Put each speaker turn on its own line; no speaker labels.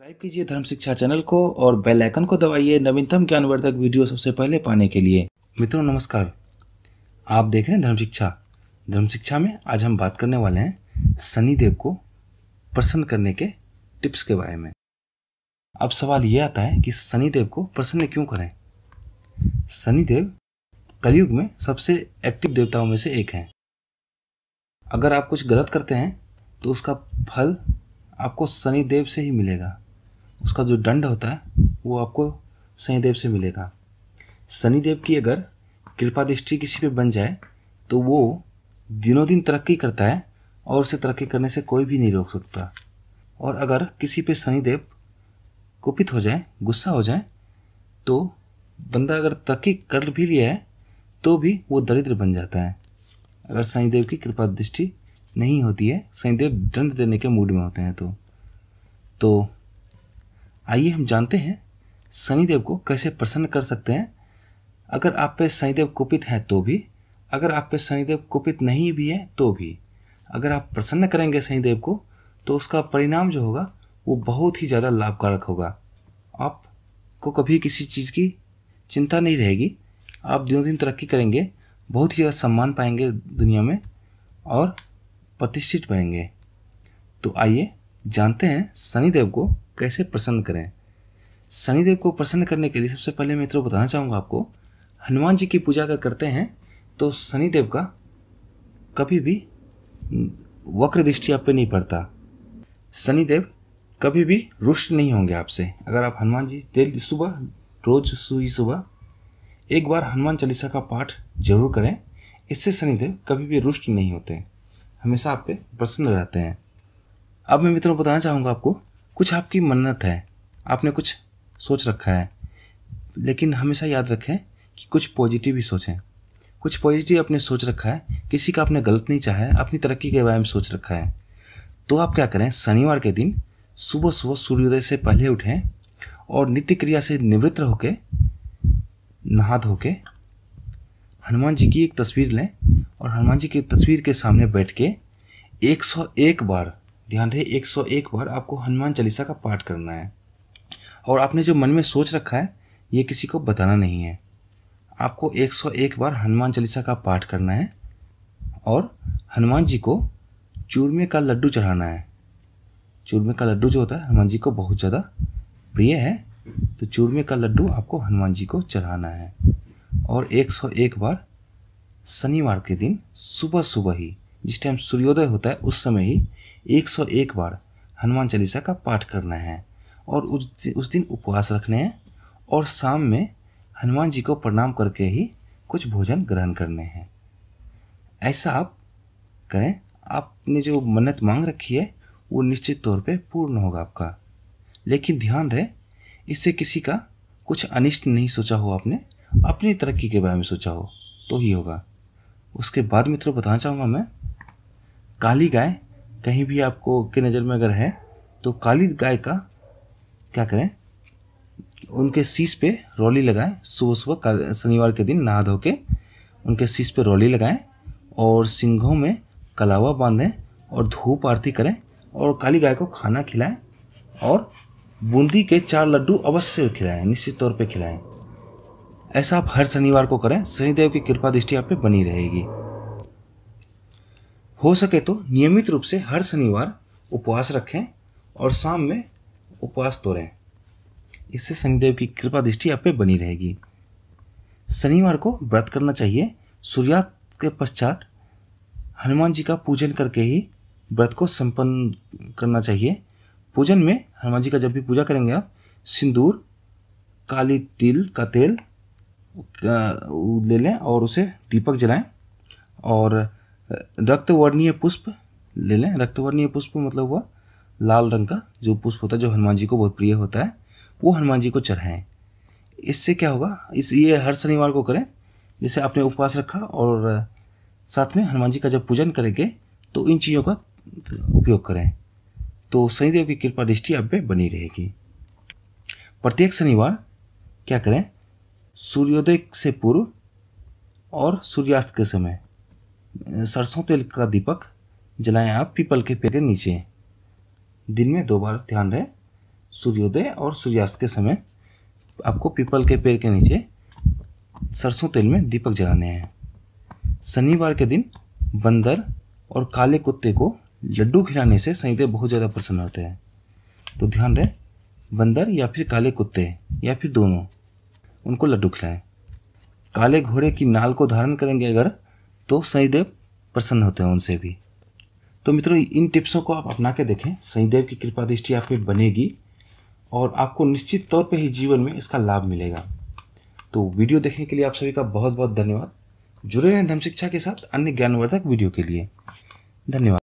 Subscribe कीजिए धर्म शिक्षा चैनल को और बेल आइकन को दबाइए नवीनतम ज्ञानवर्धक वीडियो सबसे पहले पाने के लिए। मित्रों नमस्कार, आप देख रहे हैं धर्म शिक्षा। धर्म शिक्षा में आज हम बात करने वाले हैं शनिदेव को प्रसन्न करने के टिप्स के बारे में। अब सवाल ये आता है कि शनिदेव को प्रसन्न क्यों करें। शनिदेव कलयुग में सबसे एक्टिव देवताओं में से एक हैं। अगर आप कुछ गलत करते हैं तो उसका फल आपको शनिदेव से ही मिलेगा। उसका जो दंड होता है वो आपको शनिदेव से मिलेगा। शनिदेव की अगर कृपा दृष्टि किसी पे बन जाए तो वो दिनों दिन तरक्की करता है और उसे तरक्की करने से कोई भी नहीं रोक सकता। और अगर किसी पे शनिदेव कुपित हो जाए, गुस्सा हो जाए, तो बंदा अगर तरक्की कर भी लिया है तो भी वो दरिद्र बन जाता है। अगर शनिदेव की कृपा दृष्टि नहीं होती है, शनिदेव दंड देने के मूड में होते हैं तो आइए हम जानते हैं शनिदेव को कैसे प्रसन्न कर सकते हैं। अगर आप पे शनिदेव कुपित है तो भी, अगर आप पे शनिदेव कुपित नहीं भी है तो भी, अगर आप प्रसन्न करेंगे शनिदेव को तो उसका परिणाम जो होगा वो बहुत ही ज़्यादा लाभकारक होगा। आपको कभी किसी चीज़ की चिंता नहीं रहेगी। आप दिनों दिन तरक्की करेंगे, बहुत ही ज़्यादा सम्मान पाएंगे दुनिया में और प्रतिष्ठित बनेंगे। तो आइए जानते हैं शनिदेव को कैसे प्रसन्न करें। शनिदेव को प्रसन्न करने के लिए सबसे पहले मैं तो बताना चाहूँगा आपको, हनुमान जी की पूजा अगर करते हैं तो शनिदेव का कभी भी वक्र दृष्टि आप पे नहीं पड़ता। शनिदेव कभी भी रुष्ट नहीं होंगे आपसे। अगर आप हनुमान जी डेली सुबह, रोज सुबह एक बार हनुमान चालीसा का पाठ जरूर करें। इससे शनिदेव कभी भी रुष्ट नहीं होते, हमेशा आप पे प्रसन्न रहते हैं। अब मैं मित्रों बताना चाहूँगा आपको, कुछ आपकी मन्नत है, आपने कुछ सोच रखा है, लेकिन हमेशा याद रखें कि कुछ पॉजिटिव ही सोचें। कुछ पॉजिटिव आपने सोच रखा है, किसी का आपने गलत नहीं चाहा है, अपनी तरक्की के बारे में सोच रखा है, तो आप क्या करें, शनिवार के दिन सुबह सुबह सूर्योदय से पहले उठें और नित्य क्रिया से निवृत्त होकर नहा धो के हनुमान जी की एक तस्वीर लें और हनुमान जी की तस्वीर के सामने बैठ के 101 बार, ध्यान रहे 101 बार आपको हनुमान चालीसा का पाठ करना है। और आपने जो मन में सोच रखा है ये किसी को बताना नहीं है। आपको 101 बार हनुमान चालीसा का पाठ करना है और हनुमान जी को चूरमे का लड्डू चढ़ाना है। चूरमे का लड्डू जो होता है हनुमान जी को बहुत ज़्यादा प्रिय है, तो चूरमे का लड्डू आपको हनुमान जी को चढ़ाना है। और 101 बार शनिवार के दिन सुबह सुबह ही, जिस टाइम सूर्योदय होता है उस समय ही 101 बार हनुमान चालीसा का पाठ करना है। और उस दिन उपवास रखने हैं और शाम में हनुमान जी को प्रणाम करके ही कुछ भोजन ग्रहण करने हैं। ऐसा आप करें, आपने जो मन्नत मांग रखी है वो निश्चित तौर पे पूर्ण होगा आपका। लेकिन ध्यान रहे, इससे किसी का कुछ अनिष्ट नहीं सोचा हो, आपने अपनी तरक्की के बारे में सोचा हो तो ही होगा। उसके बाद मित्रों बताना चाहूँगा मैं, काली गाय कहीं भी आपको की नज़र में अगर है तो काली गाय का क्या करें, उनके शीश पे रौली लगाएं। सुबह सुबह शनिवार के दिन नहा धो के उनके शीश पे रौली लगाएं और सिंघों में कलावा बांधें और धूप आरती करें और काली गाय को खाना खिलाएं और बूंदी के 4 लड्डू अवश्य खिलाएं, निश्चित तौर पे खिलाएं। ऐसा आप हर शनिवार को करें, शनिदेव की कृपा दृष्टि आप पे बनी रहेगी। हो सके तो नियमित रूप से हर शनिवार उपवास रखें और शाम में उपवास तोड़ें। इससे शनिदेव की कृपा दृष्टि आप पे बनी रहेगी। शनिवार को व्रत करना चाहिए। सूर्यास्त के पश्चात हनुमान जी का पूजन करके ही व्रत को संपन्न करना चाहिए। पूजन में हनुमान जी का जब भी पूजा करेंगे आप, सिंदूर, काली तिल का तेल ले लें और उसे दीपक जलाएं और रक्तवर्णीय पुष्प ले लें। रक्तवर्णीय पुष्प मतलब हुआ लाल रंग का जो पुष्प होता है, जो हनुमान जी को बहुत प्रिय होता है, वो हनुमान जी को चढ़ाएं। इससे क्या होगा, ये हर शनिवार को करें। जैसे आपने उपवास रखा और साथ में हनुमान जी का जब पूजन करेंगे तो इन चीज़ों का उपयोग करें, तो शनिदेव की कृपा दृष्टि आप पे बनी रहेगी। प्रत्येक शनिवार क्या करें, सूर्योदय से पूर्व और सूर्यास्त के समय सरसों तेल का दीपक जलाएं आप पीपल के पेड़ के नीचे। दिन में 2 बार, ध्यान रहे, सूर्योदय और सूर्यास्त के समय आपको पीपल के पेड़ के नीचे सरसों तेल में दीपक जलाने हैं। शनिवार के दिन बंदर और काले कुत्ते को लड्डू खिलाने से शनिदेव बहुत ज़्यादा प्रसन्न होते हैं। तो ध्यान रहे, बंदर या फिर काले कुत्ते या फिर दोनों, उनको लड्डू खिलाएं। काले घोड़े की नाल को धारण करेंगे अगर, तो शनिदेव प्रसन्न होते हैं उनसे भी। तो मित्रों, इन टिप्सों को आप अपना के देखें, शनिदेव की कृपा दृष्टि आप पे बनेगी और आपको निश्चित तौर पे ही जीवन में इसका लाभ मिलेगा। तो वीडियो देखने के लिए आप सभी का बहुत बहुत धन्यवाद। जुड़े रहें धर्म शिक्षा के साथ अन्य ज्ञानवर्धक वीडियो के लिए। धन्यवाद।